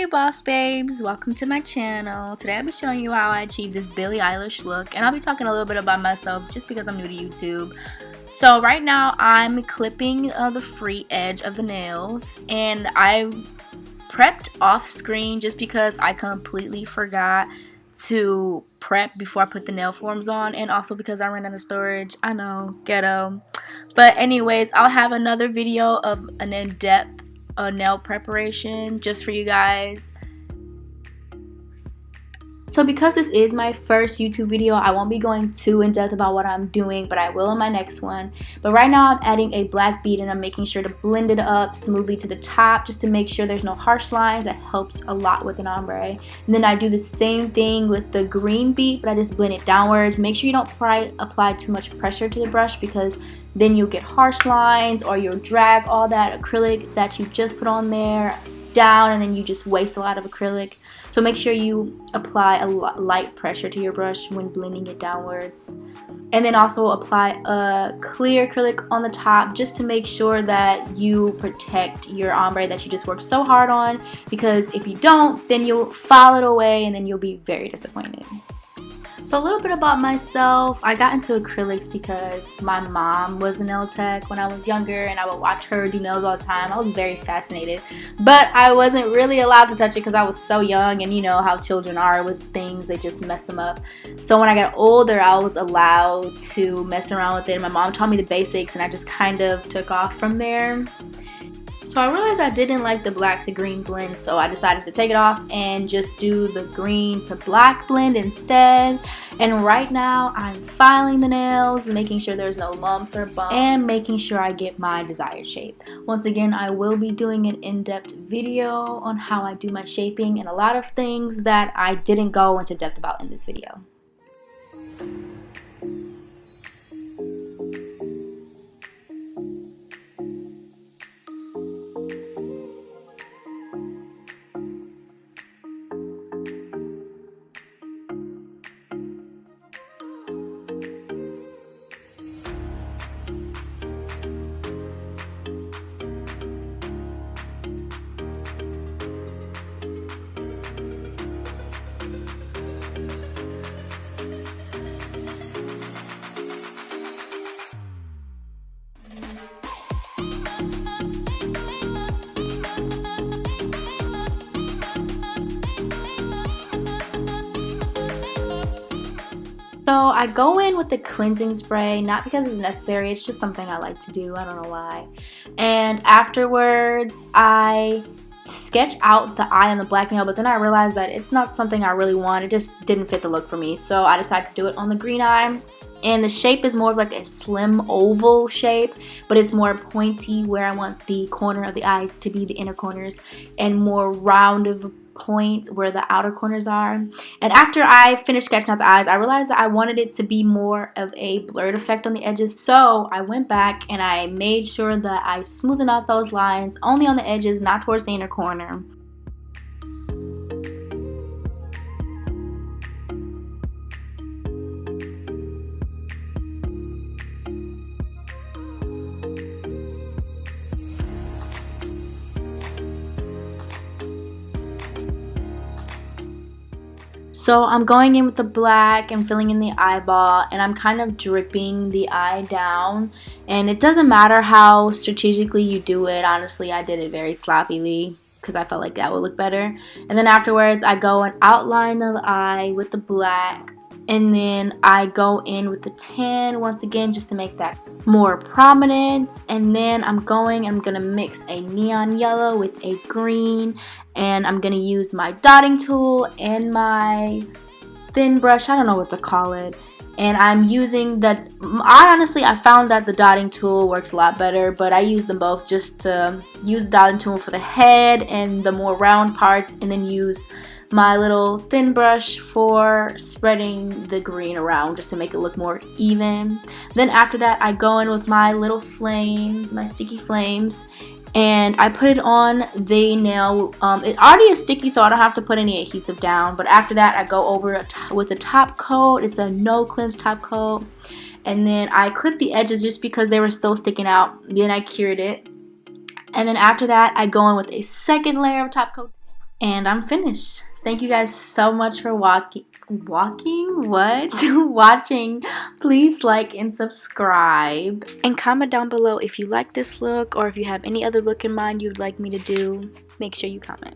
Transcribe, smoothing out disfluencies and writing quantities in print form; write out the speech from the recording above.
Hey boss babes, welcome to my channel. Today I'll be showing you how I achieved this Billie Eilish look, and I'll be talking a little bit about myself just because I'm new to YouTube. So right now I'm clipping the free edge of the nails, and I prepped off screen just because I completely forgot to prep before I put the nail forms on, and also because I ran out of storage. I know, ghetto. But anyways, I'll have another video of an in-depth nail preparation just for you guys. So because this is my first YouTube video, I won't be going too in depth about what I'm doing, but I will in my next one. But right now I'm adding a black bead and I'm making sure to blend it up smoothly to the top just to make sure there's no harsh lines. That helps a lot with an ombre. And then I do the same thing with the green bead, but I just blend it downwards. Make sure you don't apply too much pressure to the brush, because then you'll get harsh lines or you'll drag all that acrylic that you just put on there down, and then you just waste a lot of acrylic. So make sure you apply a light pressure to your brush when blending it downwards. And then also apply a clear acrylic on the top just to make sure that you protect your ombre that you just worked so hard on, because if you don't, then you'll file it away and then you'll be very disappointed. So a little bit about myself. I got into acrylics because my mom was a nail tech when I was younger, and I would watch her do nails all the time. I was very fascinated, but I wasn't really allowed to touch it because I was so young, and you know how children are with things, they just mess them up. So when I got older, I was allowed to mess around with it. My mom taught me the basics, and I just kind of took off from there. So I realized I didn't like the black to green blend, so I decided to take it off and just do the green to black blend instead. And right now I'm filing the nails, making sure there's no lumps or bumps, and making sure I get my desired shape. Once again, I will be doing an in-depth video on how I do my shaping and a lot of things that I didn't go into depth about in this video. So I go in with the cleansing spray, not because it's necessary, it's just something I like to do, I don't know why. And afterwards, I sketch out the eye on the black nail, but then I realized that it's not something I really want. It just didn't fit the look for me, so I decided to do it on the green eye. And the shape is more of like a slim oval shape, but it's more pointy where I want the corner of the eyes to be the inner corners, and more round of points where the outer corners are. And after I finished sketching out the eyes, I realized that I wanted it to be more of a blurred effect on the edges, so I went back and I made sure that I smoothed out those lines only on the edges, not towards the inner corner. So I'm going in with the black and filling in the eyeball, and I'm kind of dripping the eye down. And it doesn't matter how strategically you do it. Honestly, I did it very sloppily because I felt like that would look better. And then afterwards, I go and outline the eye with the black. And then I go in with the tan once again just to make that more prominent. And then I'm gonna mix a neon yellow with a green, and I'm gonna use my dotting tool and my thin brush, I don't know what to call it. And I'm using that, I found that the dotting tool works a lot better, but I use them both just to use the dotting tool for the head and the more round parts, and then use my little thin brush for spreading the green around just to make it look more even. Then after that, I go in with my little flames, my sticky flames, and I put it on the nail. It already is sticky, so I don't have to put any adhesive down. But after that, I go over with a top coat. It's a no cleanse top coat. And then I clipped the edges just because they were still sticking out. Then I cured it. And then after that, I go in with a second layer of top coat. And I'm finished. Thank you guys so much for watching. Watching. Please like and subscribe. And comment down below if you like this look or if you have any other look in mind you'd like me to do. Make sure you comment.